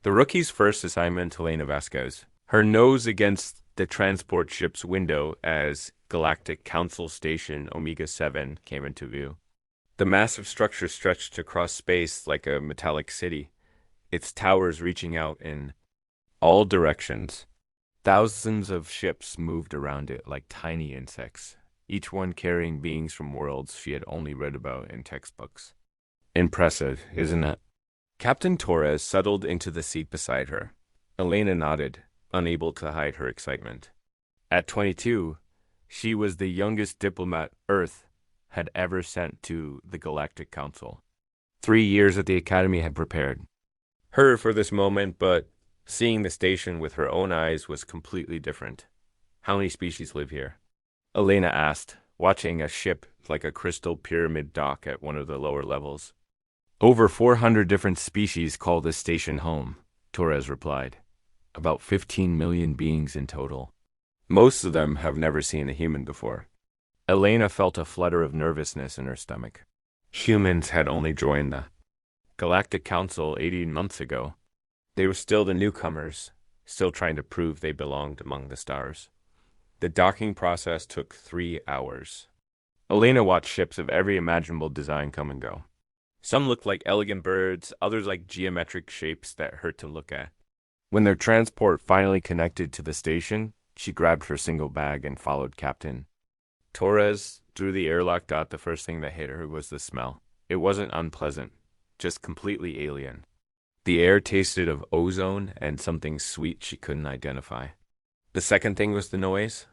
The rookie's first assignment to Elena Vasquez. Her nose against the transport ship's window as Galactic Council Station Omega-7 came into view. The massive structure stretched across space like a metallic city, its towers reaching out in all directions. Thousands of ships moved around it like tiny insects, each one carrying beings from worlds she had only read about in textbooks. Impressive, isn't it? Captain Torres settled into the seat beside her. Elena nodded, unable to hide her excitement. At 22, she was the youngest diplomat Earth had ever sent to the Galactic Council. 3 years at the Academy had prepared her for this moment, but seeing the station with her own eyes was completely different. How many species live here? Elena asked, watching a ship like a crystal pyramid dock at one of the lower levels. Over 400 different species call this station home, Torres replied. About 15 million beings in total. Most of them have never seen a human before. Elena felt a flutter of nervousness in her stomach. Humans had only joined the Galactic Council 18 months ago. They were still the newcomers, still trying to prove they belonged among the stars. The docking process took 3 hours. Elena watched ships of every imaginable design come and go. Some looked like elegant birds, others like geometric shapes that hurt to look at. When their transport finally connected to the station, she grabbed her single bag and followed Captain Torres through the airlock. The first thing that hit her was the smell. It wasn't unpleasant, just completely alien. The air tasted of ozone and something sweet she couldn't identify. The second thing was the noise.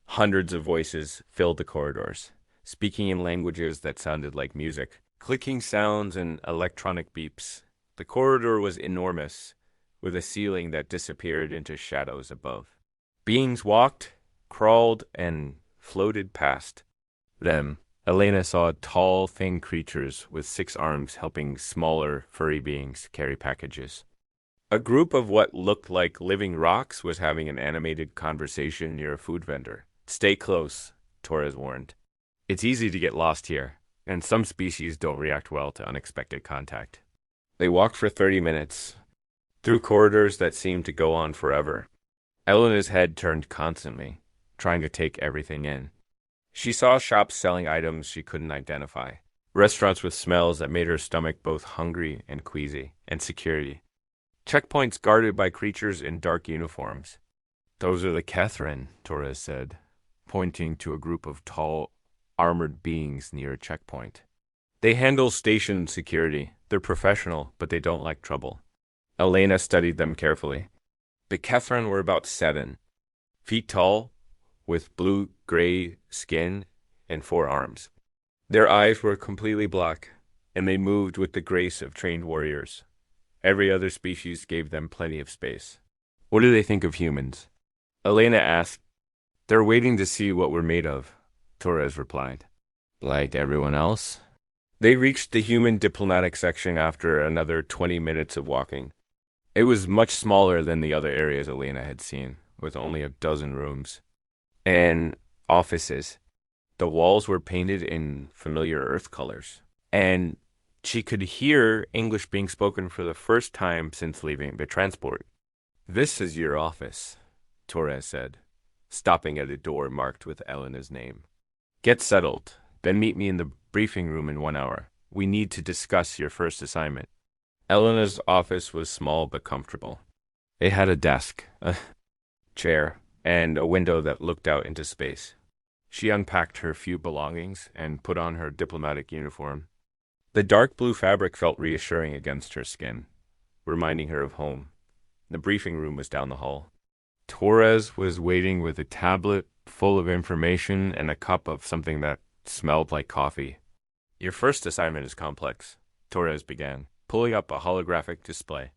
Hundreds of voices filled the corridors, speaking in languages that sounded like music. Clicking sounds and electronic beeps. The corridor was enormous, with a ceiling that disappeared into shadows above. Beings walked, crawled, and floated past them. Elena saw tall, thin creatures with 6 arms helping smaller, furry beings carry packages. A group of what looked like living rocks was having an animated conversation near a food vendor. Stay close, Torres warned. It's easy to get lost here, and some species don't react well to unexpected contact. They walked for 30 minutes, through corridors that seemed to go on forever. Elena's head turned constantly, trying to take everything in. She saw shops selling items she couldn't identify, restaurants with smells that made her stomach both hungry and queasy, and security. Checkpoints guarded by creatures in dark uniforms. Those are the Catherine, Torres said, pointing to a group of tall, armored beings near a checkpoint. They handle station security. They're professional, but they don't like trouble. Elena studied them carefully. The Catherine were about 7 feet tall, with blue-gray skin and 4 arms. Their eyes were completely black, and they moved with the grace of trained warriors. Every other species gave them plenty of space. What do they think of humans? Elena asked. They're waiting to see what we're made of, Torres replied. Like everyone else? They reached the human diplomatic section after another 20 minutes of walking. It was much smaller than the other areas Elena had seen, with only a dozen rooms. And offices. The walls were painted in familiar Earth colors. And she could hear English being spoken for the first time since leaving the transport. This is your office, Torres said, stopping at a door marked with Elena's name. Get settled, then meet me in the briefing room in 1 hour. We need to discuss your first assignment. Elena's office was small but comfortable. It had a desk, a chair, and a window that looked out into space. She unpacked her few belongings and put on her diplomatic uniform. The dark blue fabric felt reassuring against her skin, reminding her of home. The briefing room was down the hall. Torres was waiting with a tablet full of information and a cup of something that smelled like coffee. Your first assignment is complex, Torres began, pulling up a holographic display.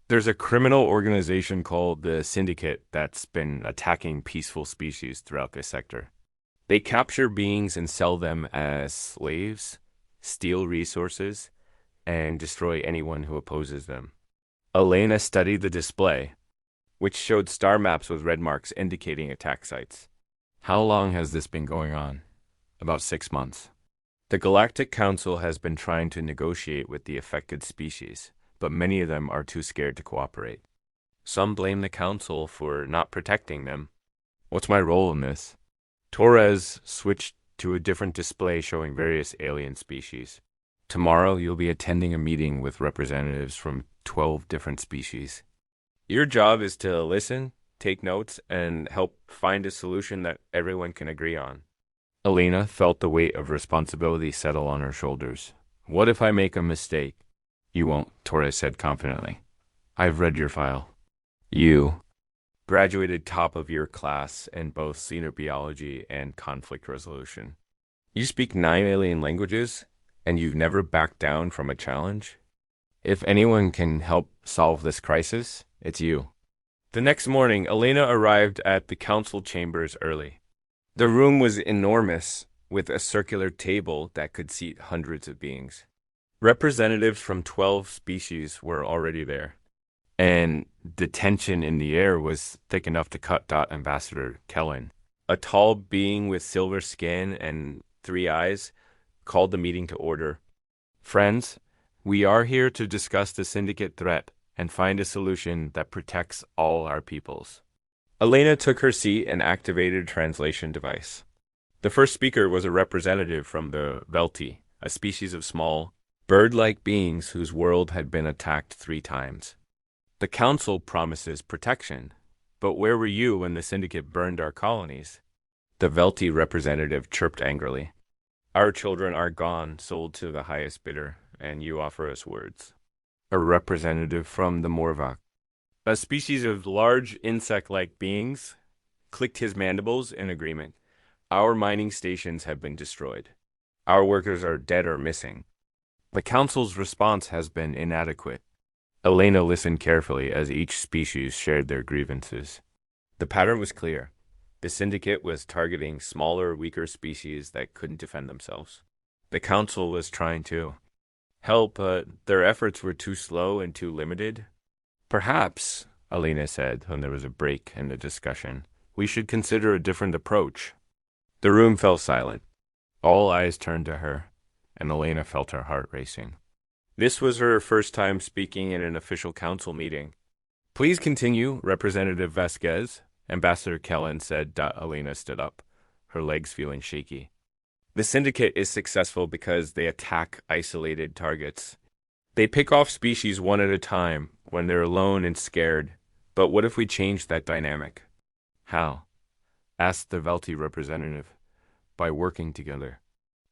There's a criminal organization called the Syndicate that's been attacking peaceful species throughout this sector. They capture beings and sell them as slaves, steal resources, and destroy anyone who opposes them. Elena studied the display, which showed star maps with red marks indicating attack sites. How long has this been going on? About 6 months. The Galactic Council has been trying to negotiate with the affected species, but many of them are too scared to cooperate. Some blame the council for not protecting them. What's my role in this? Torres switched to a different display showing various alien species. Tomorrow you'll be attending a meeting with representatives from 12 different species. Your job is to listen, take notes, and help find a solution that everyone can agree on. Elena felt the weight of responsibility settle on her shoulders. What if I make a mistake? You won't, Torres said confidently. I've read your file. You graduated top of your class in both xenobiology and conflict resolution. You speak 9 alien languages, and you've never backed down from a challenge? If anyone can help solve this crisis, it's you. The next morning, Elena arrived at the council chambers early. The room was enormous, with a circular table that could seat hundreds of beings. Representatives from 12 species were already there, and the tension in the air was thick enough to cut Ambassador Kellen. A tall being with silver skin and 3 eyes called the meeting to order. Friends, we are here to discuss the syndicate threat and find a solution that protects all our peoples. Elena took her seat and activated a translation device. The first speaker was a representative from the Velti, a species of small, bird-like beings whose world had been attacked 3 times. The council promises protection, but where were you when the syndicate burned our colonies? The Velti representative chirped angrily. Our children are gone, sold to the highest bidder, and you offer us words. A representative from the Morvac, a species of large insect-like beings, clicked his mandibles in agreement. Our mining stations have been destroyed. Our workers are dead or missing. The council's response has been inadequate. Elena listened carefully as each species shared their grievances. The pattern was clear. The syndicate was targeting smaller, weaker species that couldn't defend themselves. The council was trying to help, but their efforts were too slow and too limited. Perhaps, Elena said when there was a break in the discussion, we should consider a different approach. The room fell silent. All eyes turned to her, and Elena felt her heart racing. This was her first time speaking in an official council meeting. Please continue, Representative Vasquez, Ambassador Kellen said. Elena stood up, her legs feeling shaky. The syndicate is successful because they attack isolated targets. They pick off species one at a time when they're alone and scared. But what if we change that dynamic? How? Asked the Velti representative. By working together.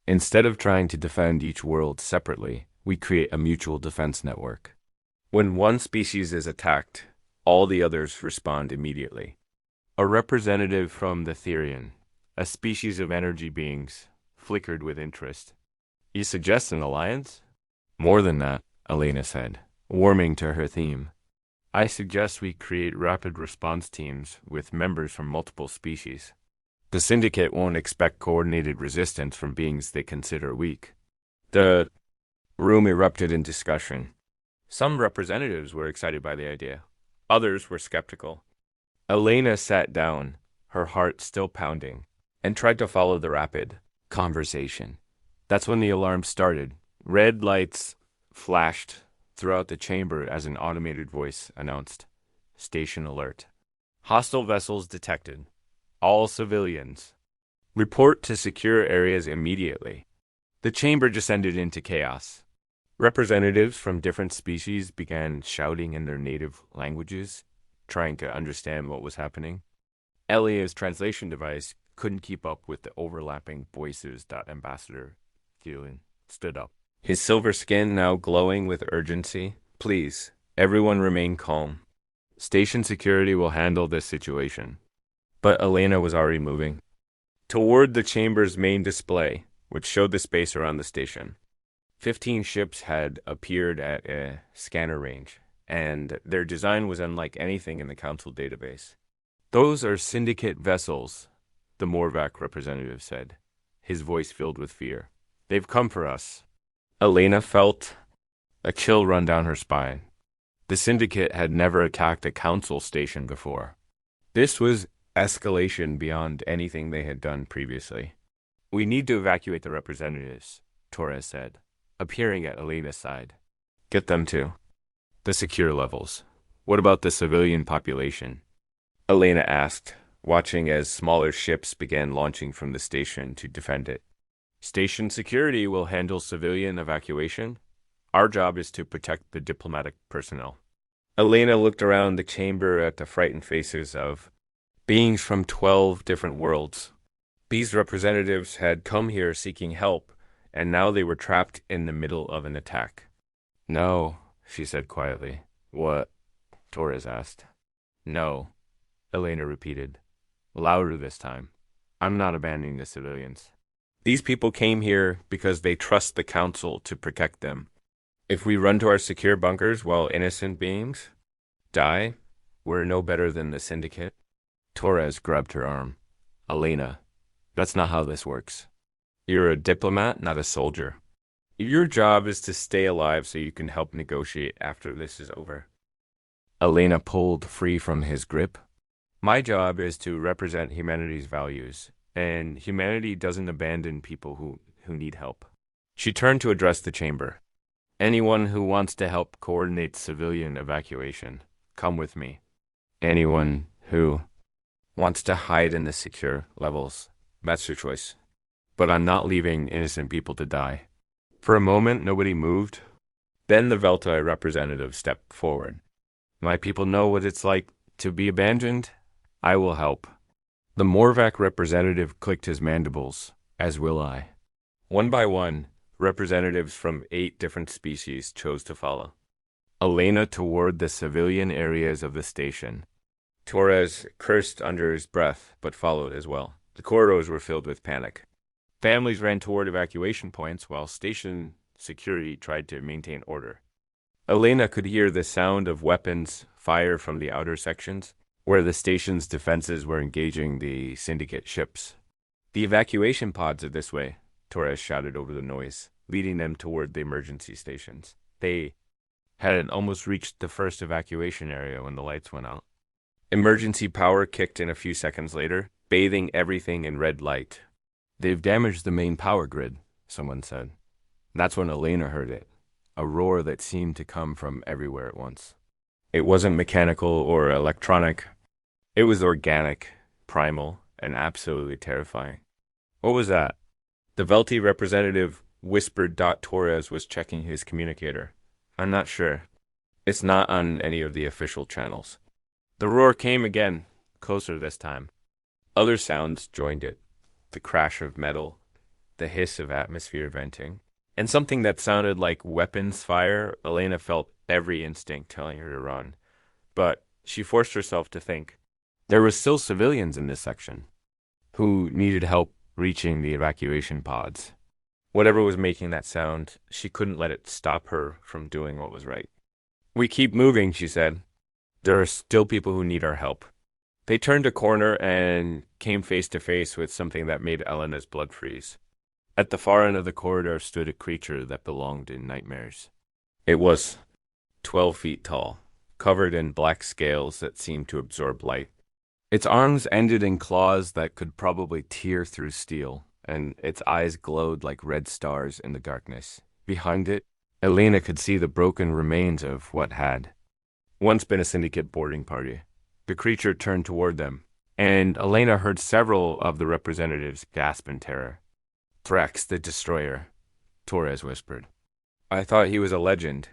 Instead of trying to defend each world separately, we create a mutual defense network. When one species is attacked, all the others respond immediately. A representative from the Therian, a species of energy beings, flickered with interest. You suggest an alliance? More than that, Elena said, warming to her theme. I suggest we create rapid response teams with members from multiple species. The syndicate won't expect coordinated resistance from beings they consider weak. The room erupted in discussion. Some representatives were excited by the idea. Others were skeptical. Elena sat down, her heart still pounding, and tried to follow the rapid conversation. That's when the alarm started. Red lights flashed throughout the chamber as an automated voice announced, "Station alert. Hostile vessels detected. All civilians. Report to secure areas immediately." The chamber descended into chaos. Representatives from different species began shouting in their native languages, trying to understand what was happening. Elia's translation device couldn't keep up with the overlapping voices. Ambassador Kellen stood up, his silver skin now glowing with urgency. Please, everyone remain calm. Station security will handle this situation. But Elena was already moving toward the chamber's main display, which showed the space around the station. 15 ships had appeared at a scanner range, and their design was unlike anything in the council database. Those are syndicate vessels, the Morvac representative said, his voice filled with fear. They've come for us. Elena felt a chill run down her spine. The syndicate had never attacked a council station before. This was escalation beyond anything they had done previously. We need to evacuate the representatives, Torres said, appearing at Elena's side. Get them too. The secure levels. What about the civilian population? Elena asked, watching as smaller ships began launching from the station to defend it. Station security will handle civilian evacuation. Our job is to protect the diplomatic personnel. Elena looked around the chamber at the frightened faces of beings from 12 different worlds. These representatives had come here seeking help, and now they were trapped in the middle of an attack. No, she said quietly. What? Torres asked. No, Elena repeated, louder this time. I'm not abandoning the civilians. These people came here because they trust the Council to protect them. If we run to our secure bunkers while innocent beings die, we're no better than the Syndicate. Torres grabbed her arm. Elena, that's not how this works. You're a diplomat, not a soldier. Your job is to stay alive so you can help negotiate after this is over. Elena pulled free from his grip. My job is to represent humanity's values, and humanity doesn't abandon people who need help. She turned to address the chamber. Anyone who wants to help coordinate civilian evacuation, come with me. Anyone who wants to hide in the secure levels, that's your choice. But I'm not leaving innocent people to die. For a moment, nobody moved. Then the Veltai representative stepped forward. My people know what it's like to be abandoned. I will help. The Morvac representative clicked his mandibles, as will I. One by one, representatives from 8 different species chose to follow. Elena toward the civilian areas of the station. Torres cursed under his breath, but followed as well. The corridors were filled with panic. Families ran toward evacuation points while station security tried to maintain order. Elena could hear the sound of weapons fire from the outer sections, where the station's defenses were engaging the Syndicate ships. The evacuation pods are this way, Torres shouted over the noise, leading them toward the emergency stations. They had almost reached the first evacuation area when the lights went out. Emergency power kicked in a few seconds later, bathing everything in red light. They've damaged the main power grid, someone said. That's when Elena heard it, a roar that seemed to come from everywhere at once. It wasn't mechanical or electronic. It was organic, primal, and absolutely terrifying. What was that? The Velti representative whispered. Torres was checking his communicator. I'm not sure. It's not on any of the official channels. The roar came again, closer this time. Other sounds joined it. The crash of metal, the hiss of atmosphere venting, and something that sounded like weapons fire. Elena felt every instinct telling her to run. But she forced herself to think. There were still civilians in this section who needed help reaching the evacuation pods. Whatever was making that sound, she couldn't let it stop her from doing what was right. We keep moving, she said. There are still people who need our help. They turned a corner and came face to face with something that made Elena's blood freeze. At the far end of the corridor stood a creature that belonged in nightmares. It was 12 feet tall, covered in black scales that seemed to absorb light. Its arms ended in claws that could probably tear through steel, and its eyes glowed like red stars in the darkness. Behind it, Elena could see the broken remains of what had once been a Syndicate boarding party. The creature turned toward them, and Elena heard several of the representatives gasp in terror. Thrax the Destroyer, Torres whispered. I thought he was a legend.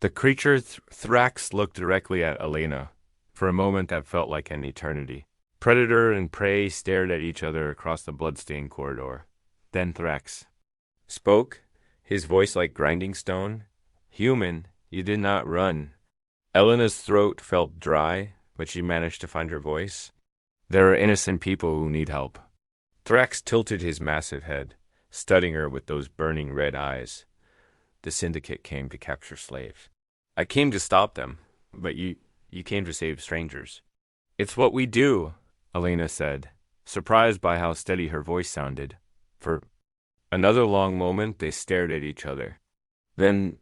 The creature Thrax looked directly at Elena. For a moment that felt like an eternity. Predator and prey stared at each other across the bloodstained corridor. Then Thrax spoke, his voice like grinding stone. Human, you did not run. Elena's throat felt dry, but she managed to find her voice. There are innocent people who need help. Thrax tilted his massive head, studying her with those burning red eyes. The Syndicate came to capture slaves. I came to stop them, but you came to save strangers. It's what we do, Elena said, surprised by how steady her voice sounded. For another long moment, they stared at each other. Then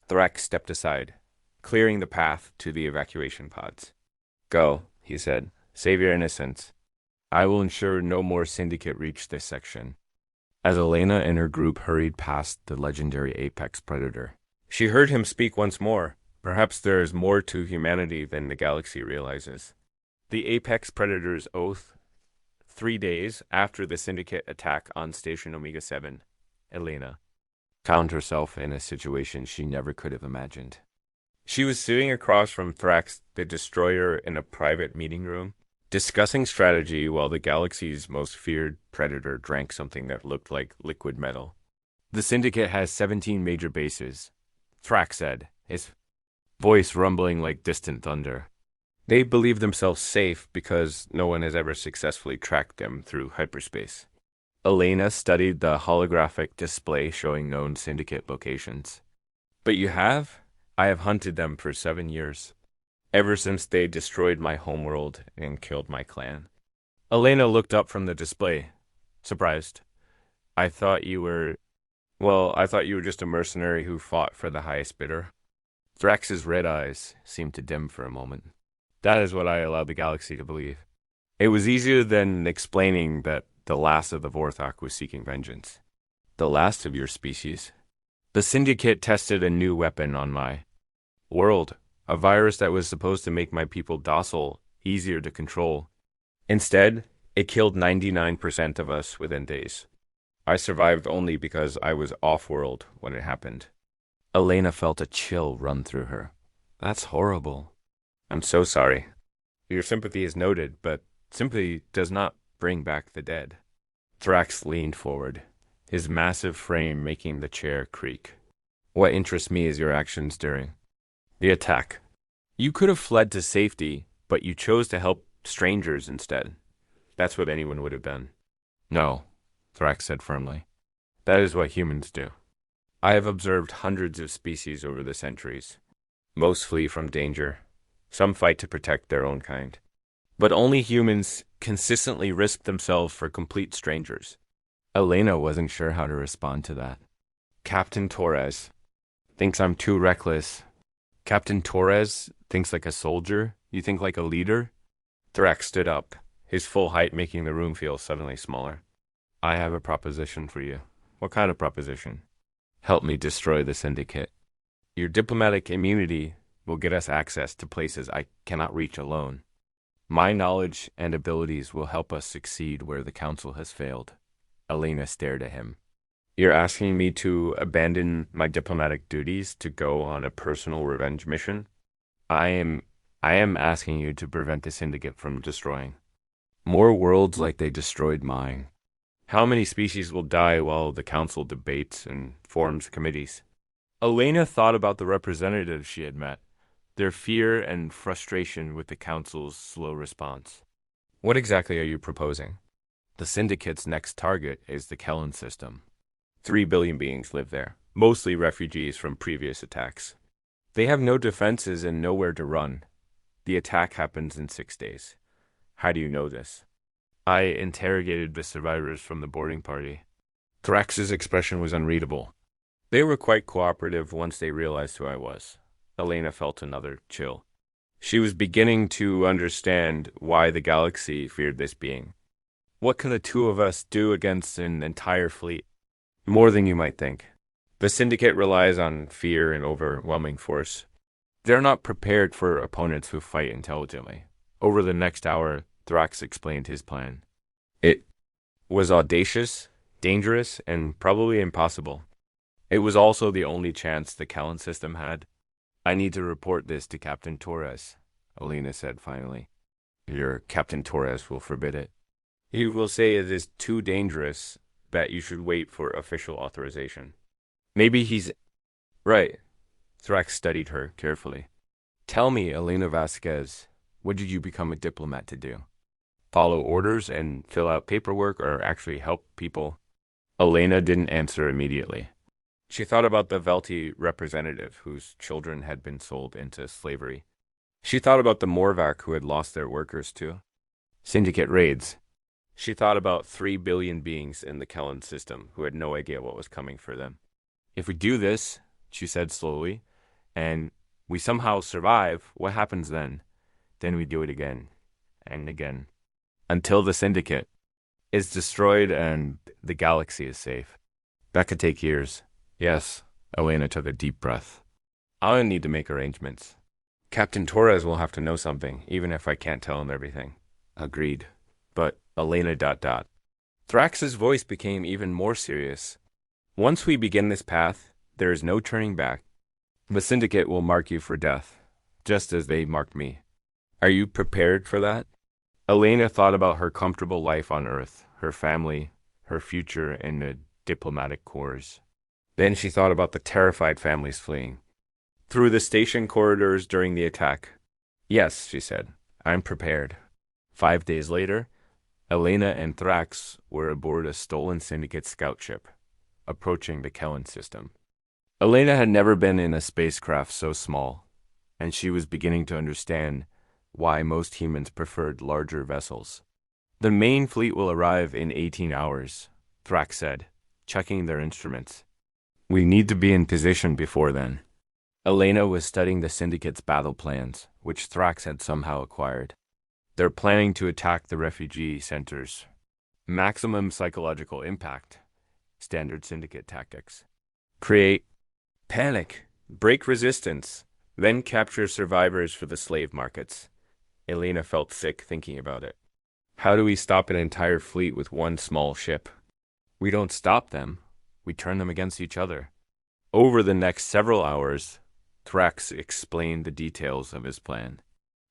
Thrax stepped aside, clearing the path to the evacuation pods. Go, he said. Save your innocents. I will ensure no more Syndicate reach this section. As Elena and her group hurried past the legendary apex predator, she heard him speak once more, Perhaps there is more to humanity than the galaxy realizes. The apex predator's oath, 3 days after the Syndicate attack on Station Omega 7, Elena found herself in a situation she never could have imagined. She was sitting across from Thrax the Destroyer in a private meeting room, discussing strategy while the galaxy's most feared predator drank something that looked like liquid metal. The Syndicate has 17 major bases, Thrax said, his voice rumbling like distant thunder. They believe themselves safe because no one has ever successfully tracked them through hyperspace. Elena studied the holographic display showing known Syndicate locations. But you have? I have hunted them for 7 years, ever since they destroyed my homeworld and killed my clan. Elena looked up from the display, surprised. I thought you were just a mercenary who fought for the highest bidder. Thrax's red eyes seemed to dim for a moment. That is what I allowed the galaxy to believe. It was easier than explaining that the last of the Vorthok was seeking vengeance. The last of your species. The Syndicate tested a new weapon on my world, a virus that was supposed to make my people docile, easier to control. Instead, it killed 99% of us within days. I survived only because I was off-world when it happened. Elena felt a chill run through her. That's horrible. I'm so sorry. Your sympathy is noted, but sympathy does not bring back the dead. Thrax leaned forward, his massive frame making the chair creak. What interests me is your actions during the attack. You could have fled to safety, but you chose to help strangers instead. That's what anyone would have done. No, Thrax said firmly. That is what humans do. I have observed hundreds of species over the centuries. Most flee from danger. Some fight to protect their own kind. But only humans consistently risk themselves for complete strangers. Elena wasn't sure how to respond to that. Captain Torres thinks I'm too reckless. Captain Torres thinks like a soldier? You think like a leader? Thrax stood up, his full height making the room feel suddenly smaller. I have a proposition for you. What kind of proposition? Help me destroy the Syndicate. Your diplomatic immunity will get us access to places I cannot reach alone. My knowledge and abilities will help us succeed where the Council has failed. Elena stared at him. You're asking me to abandon my diplomatic duties to go on a personal revenge mission? I am asking you to prevent the Syndicate from destroying more worlds like they destroyed mine. How many species will die while the Council debates and forms committees? Elena thought about the representatives she had met, their fear and frustration with the Council's slow response. What exactly are you proposing? The Syndicate's next target is the Kellen system. 3 billion beings live there, mostly refugees from previous attacks. They have no defenses and nowhere to run. The attack happens in 6 days. How do you know this? I interrogated the survivors from the boarding party. Thrax's expression was unreadable. They were quite cooperative once they realized who I was. Elena felt another chill. She was beginning to understand why the galaxy feared this being. What can the two of us do against an entire fleet? More than you might think. The Syndicate relies on fear and overwhelming force. They're not prepared for opponents who fight intelligently. Over the next hour, Thrax explained his plan. It was audacious, dangerous, and probably impossible. It was also the only chance the Callan system had. I need to report this to Captain Torres, Elena said finally. Your Captain Torres will forbid it. He will say it is too dangerous that you should wait for official authorization. Maybe he's right. Thrax studied her carefully. Tell me, Elena Vasquez, what did you become a diplomat to do? Follow orders and fill out paperwork or actually help people? Elena didn't answer immediately. She thought about the Velti representative whose children had been sold into slavery. She thought about the Morvac who had lost their workers too. Syndicate raids. She thought about 3 billion beings in the Kellen system who had no idea what was coming for them. If we do this, she said slowly, and we somehow survive, what happens then? Then we do it again and again. Until the Syndicate is destroyed and the galaxy is safe. That could take years. Yes, Elena took a deep breath. I'll need to make arrangements. Captain Torres will have to know something, even if I can't tell him everything. Agreed. But Elena ... Thrax's voice became even more serious. Once we begin this path, there is no turning back. The Syndicate will mark you for death, just as they marked me. Are you prepared for that? Elena thought about her comfortable life on Earth, her family, her future in the diplomatic corps. Then she thought about the terrified families fleeing through the station corridors during the attack. Yes, she said, I'm prepared. 5 days later, Elena and Thrax were aboard a stolen Syndicate scout ship, approaching the Kellen system. Elena had never been in a spacecraft so small, and she was beginning to understand why most humans preferred larger vessels. The main fleet will arrive in 18 hours, Thrax said, checking their instruments. We need to be in position before then. Elena was studying the Syndicate's battle plans, which Thrax had somehow acquired. They're planning to attack the refugee centers. Maximum psychological impact. Standard Syndicate tactics. Create panic, break resistance, then capture survivors for the slave markets. Elena felt sick thinking about it. How do we stop an entire fleet with one small ship? We don't stop them. We turn them against each other. Over the next several hours, Thrax explained the details of his plan.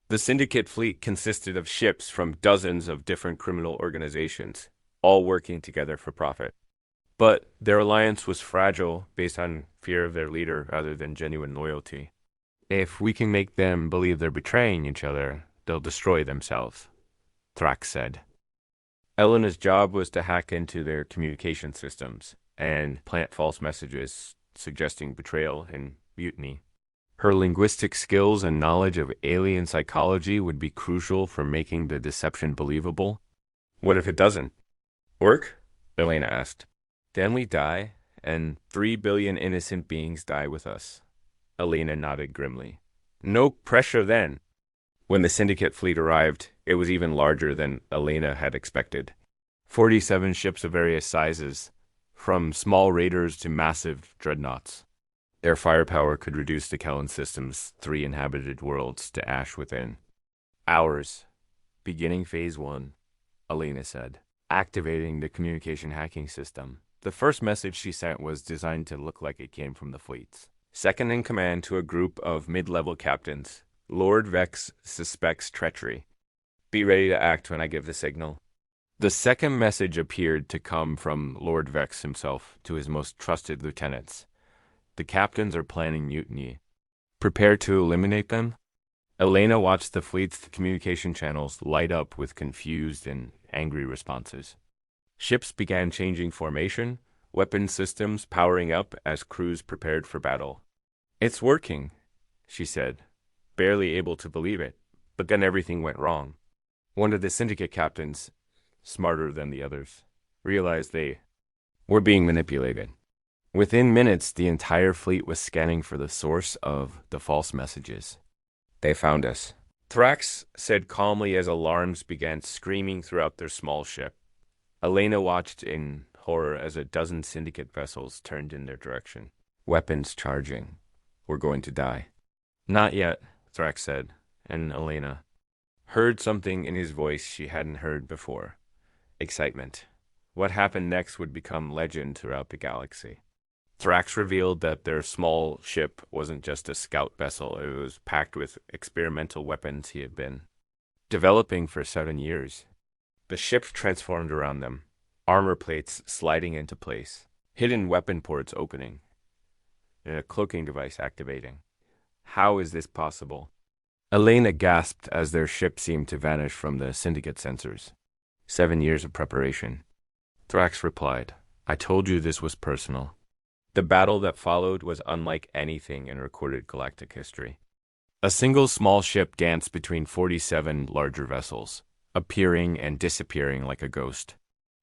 The Syndicate fleet consisted of ships from dozens of different criminal organizations, all working together for profit. But their alliance was fragile based on fear of their leader rather than genuine loyalty. If we can make them believe they're betraying each other, they'll destroy themselves, Thrax said. Elena's job was to hack into their communication systems and plant false messages suggesting betrayal and mutiny. Her linguistic skills and knowledge of alien psychology would be crucial for making the deception believable. What if it doesn't work? Elena asked. Then we die, and 3 billion innocent beings die with us. Elena nodded grimly. No pressure then. When the Syndicate fleet arrived, it was even larger than Elena had expected. 47 ships of various sizes, from small raiders to massive dreadnoughts. Their firepower could reduce the Kellen system's 3 inhabited worlds to ash within hours. Beginning phase 1, Elena said, activating the communication hacking system. The first message she sent was designed to look like it came from the fleets. Second in command to a group of mid-level captains. Lord Vex suspects treachery. Be ready to act when I give the signal. The second message appeared to come from Lord Vex himself to his most trusted lieutenants. The captains are planning mutiny. Prepare to eliminate them? Elena watched the fleet's communication channels light up with confused and angry responses. Ships began changing formation, weapon systems powering up as crews prepared for battle. It's working, she said, barely able to believe it, but then everything went wrong. One of the Syndicate captains, smarter than the others, realized they were being manipulated. Within minutes, the entire fleet was scanning for the source of the false messages. They found us, Thrax said calmly as alarms began screaming throughout their small ship. Elena watched in horror as a dozen Syndicate vessels turned in their direction, weapons charging. We're going to die. Not yet, Thrax said, and Elena heard something in his voice she hadn't heard before. Excitement. What happened next would become legend throughout the galaxy. Thrax revealed that their small ship wasn't just a scout vessel, it was packed with experimental weapons he had been developing for 7 years. The ship transformed around them, armor plates sliding into place, hidden weapon ports opening, and a cloaking device activating. How is this possible? Elena gasped as their ship seemed to vanish from the Syndicate sensors. 7 years of preparation. Thrax replied, I told you this was personal. The battle that followed was unlike anything in recorded galactic history. A single small ship danced between 47 larger vessels, appearing and disappearing like a ghost.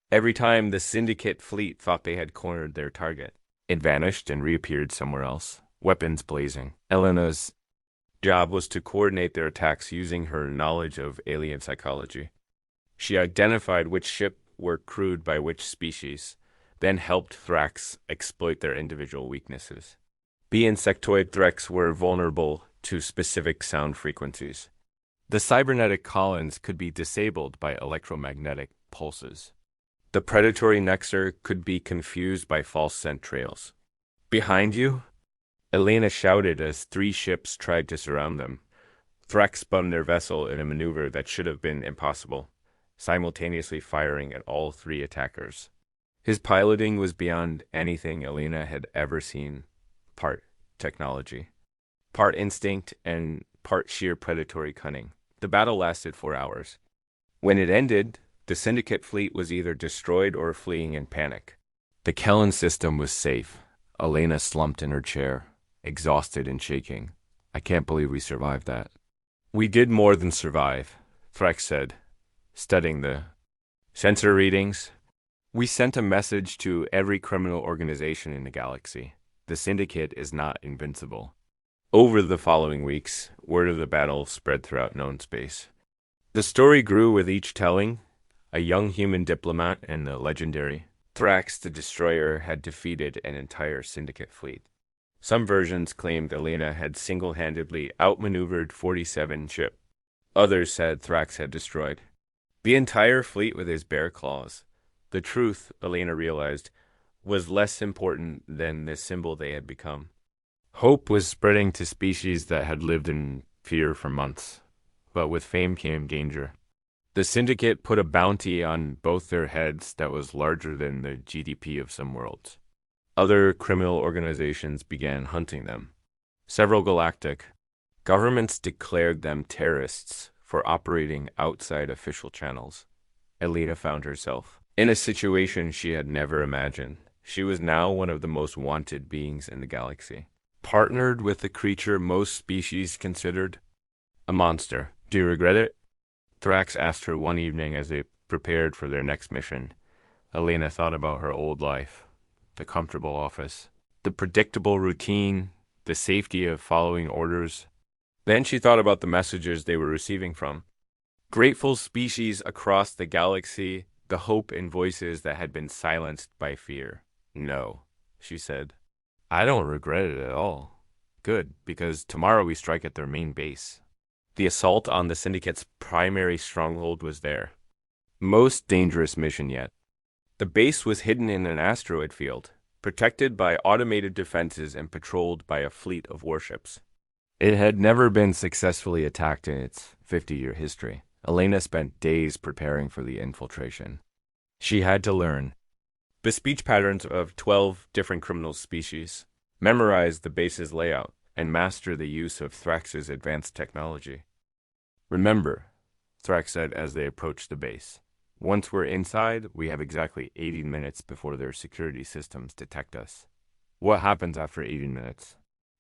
Every time the Syndicate fleet thought they had cornered their target, it vanished and reappeared somewhere else, weapons blazing. Elena's job was to coordinate their attacks using her knowledge of alien psychology. She identified which ship were crewed by which species, then helped Thrax exploit their individual weaknesses. B insectoid threats were vulnerable to specific sound frequencies. The cybernetic columns could be disabled by electromagnetic pulses. The predatory nexer could be confused by false scent trails. Behind you? Elena shouted as 3 ships tried to surround them. Thrax spun their vessel in a maneuver that should have been impossible, simultaneously firing at all 3 attackers. His piloting was beyond anything Elena had ever seen, part technology, part instinct, and part sheer predatory cunning. The battle lasted 4 hours. When it ended, the Syndicate fleet was either destroyed or fleeing in panic. The Kellen system was safe. Elena slumped in her chair, exhausted and shaking. I can't believe we survived that. We did more than survive, Thrax said, studying the sensor readings. We sent a message to every criminal organization in the galaxy. The Syndicate is not invincible. Over the following weeks, word of the battle spread throughout known space. The story grew with each telling. A young human diplomat and the legendary Thrax the Destroyer had defeated an entire Syndicate fleet. Some versions claimed Elena had single-handedly outmaneuvered 47 ships. Others said Thrax had destroyed the entire fleet with his bare claws. The truth, Elena realized, was less important than the symbol they had become. Hope was spreading to species that had lived in fear for months, but with fame came danger. The Syndicate put a bounty on both their heads that was larger than the GDP of some worlds. Other criminal organizations began hunting them. Several galactic governments declared them terrorists for operating outside official channels. Elena found herself in a situation she had never imagined. She was now one of the most wanted beings in the galaxy, partnered with a creature most species considered a monster. Do you regret it? Thrax asked her one evening as they prepared for their next mission. Elena thought about her old life, the comfortable office, the predictable routine, the safety of following orders. Then she thought about the messages they were receiving from grateful species across the galaxy, the hope in voices that had been silenced by fear. No, she said. I don't regret it at all. Good, because tomorrow we strike at their main base. The assault on the Syndicate's primary stronghold was there. Most dangerous mission yet. The base was hidden in an asteroid field, protected by automated defenses and patrolled by a fleet of warships. It had never been successfully attacked in its 50-year history. Elena spent days preparing for the infiltration. She had to learn the speech patterns of 12 different criminal species, memorize the base's layout, and master the use of Thrax's advanced technology. Remember, Thrax said as they approached the base, once we're inside, we have exactly 80 minutes before their security systems detect us. What happens after 80 minutes?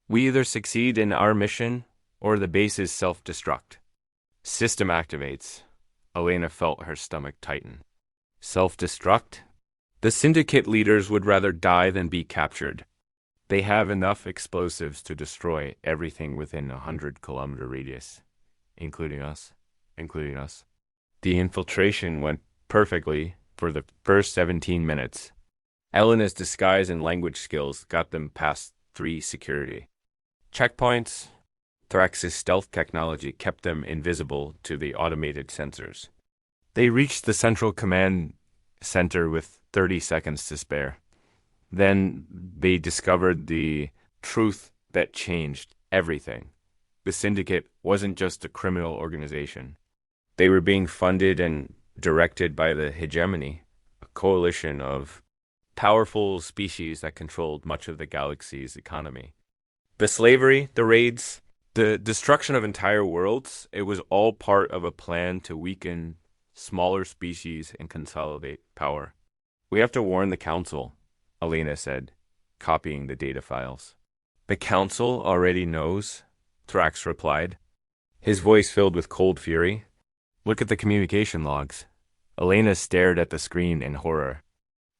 We either succeed in our mission, or the base's self-destruct. System activates. Elena felt her stomach tighten. Self-destruct? The Syndicate leaders would rather die than be captured. They have enough explosives to destroy everything within a 100-kilometer radius, including us. The infiltration went perfectly for the first 17 minutes. Elena's disguise and language skills got them past 3 security checkpoints. Thrax's stealth technology kept them invisible to the automated sensors. They reached the central command center with 30 seconds to spare. Then they discovered the truth that changed everything. The Syndicate wasn't just a criminal organization. They were being funded and directed by the hegemony, a coalition of powerful species that controlled much of the galaxy's economy. The slavery, the raids, the destruction of entire worlds, it was all part of a plan to weaken smaller species and consolidate power. We have to warn the Council, Elena said, copying the data files. The Council already knows, Thrax replied, his voice filled with cold fury. Look at the communication logs. Elena stared at the screen in horror.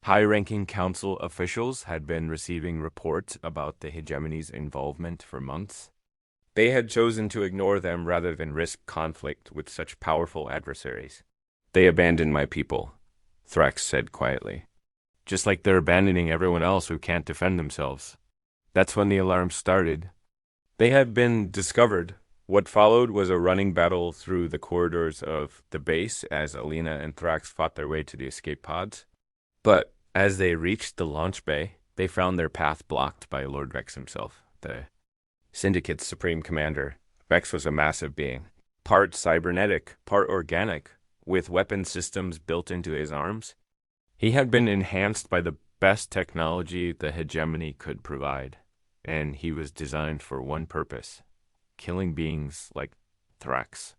High-ranking Council officials had been receiving reports about the hegemony's involvement for months. They had chosen to ignore them rather than risk conflict with such powerful adversaries. They abandoned my people, Thrax said quietly. Just like they're abandoning everyone else who can't defend themselves. That's when the alarm started. They had been discovered. What followed was a running battle through the corridors of the base as Alina and Thrax fought their way to the escape pods. But as they reached the launch bay, they found their path blocked by Lord Vex himself, the Syndicate's supreme commander. Vex was a massive being, part cybernetic, part organic, with weapon systems built into his arms. He had been enhanced by the best technology the hegemony could provide, and he was designed for one purpose: killing beings like Thrax.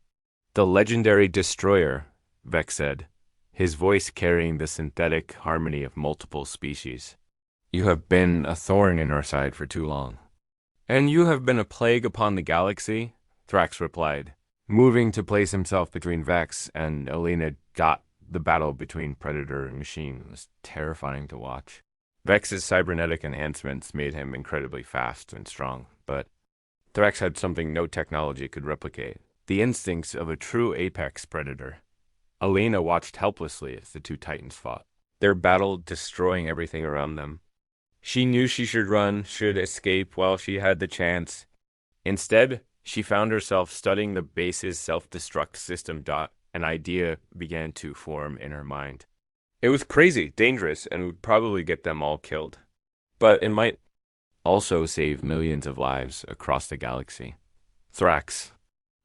The legendary destroyer, Vex said, his voice carrying the synthetic harmony of multiple species. You have been a thorn in our side for too long. And you have been a plague upon the galaxy, Thrax replied, moving to place himself between Vex and Alina. The battle between Predator and Machine was terrifying to watch. Vex's cybernetic enhancements made him incredibly fast and strong, but Thrax had something no technology could replicate: the instincts of a true apex predator. Alina watched helplessly as the two titans fought, their battle destroying everything around them. She knew she should run, should escape while she had the chance. Instead, she found herself studying the base's self-destruct system. An idea began to form in her mind. It was crazy, dangerous, and would probably get them all killed. But it might also save millions of lives across the galaxy. Thrax.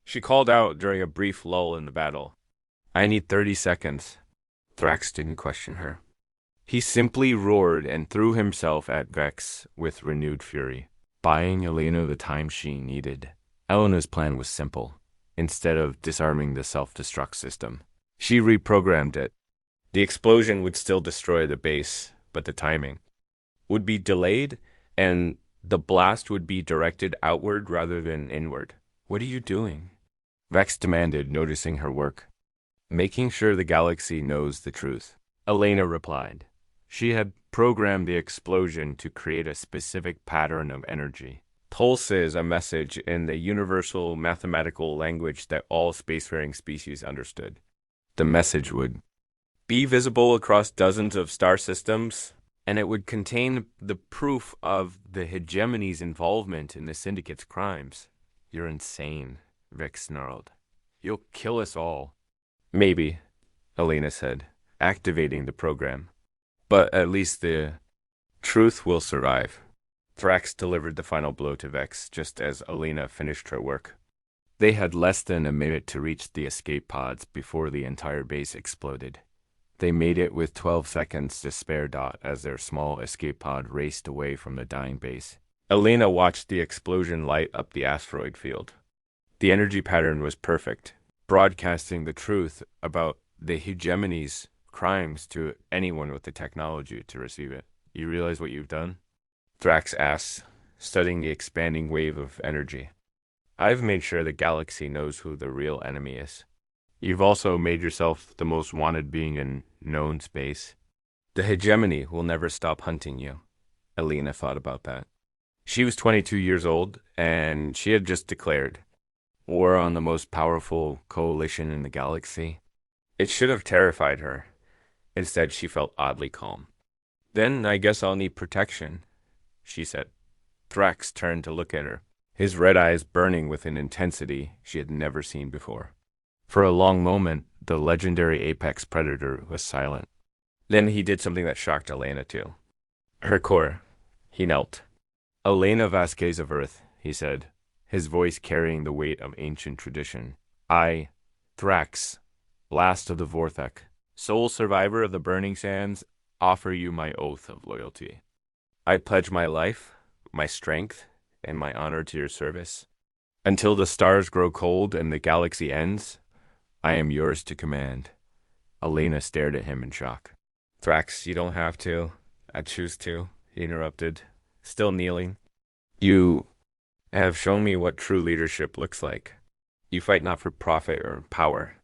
She called out during a brief lull in the battle. I need 30 seconds. Thrax didn't question her. He simply roared and threw himself at Vex with renewed fury, buying Alina the time she needed. Elena's plan was simple. Instead of disarming the self-destruct system, she reprogrammed it. The explosion would still destroy the base, but the timing would be delayed, and the blast would be directed outward rather than inward. What are you doing? Vex demanded, noticing her work. Making sure the galaxy knows the truth, Alina replied. She had programmed the explosion to create a specific pattern of energy. Pulses a message in the universal mathematical language that all spacefaring species understood. The message would be visible across dozens of star systems, and it would contain the proof of the hegemony's involvement in the Syndicate's crimes. You're insane, Vex snarled. You'll kill us all. Maybe, Alina said, activating the program. But at least the truth will survive. Thrax delivered the final blow to Vex just as Alina finished her work. They had less than a minute to reach the escape pods before the entire base exploded. They made it with 12 seconds to spare. As their small escape pod raced away from the dying base. Alina watched the explosion light up the asteroid field. The energy pattern was perfect, broadcasting the truth about the hegemony's crimes to anyone with the technology to receive it. You realize what you've done? Thrax asked, studying the expanding wave of energy. I've made sure the galaxy knows who the real enemy is. You've also made yourself the most wanted being in known space. The hegemony will never stop hunting you. Alina thought about that. She was 22 years old, and she had just declared war on the most powerful coalition in the galaxy. It should have terrified her. Instead, she felt oddly calm. Then I guess I'll need protection, she said. Thrax turned to look at her, his red eyes burning with an intensity she had never seen before. For a long moment, the legendary apex predator was silent. Then he did something that shocked Alina too. Her core. He knelt. Alina Vasquez of Earth, he said, his voice carrying the weight of ancient tradition. I, Thrax, last of the Vorthek, sole survivor of the Burning Sands, offer you my oath of loyalty. I pledge my life, my strength, and my honor to your service. Until the stars grow cold and the galaxy ends, I am yours to command. Alina stared at him in shock. Thrax, you don't have to. I choose to, he interrupted, still kneeling. You have shown me what true leadership looks like. You fight not for profit or power,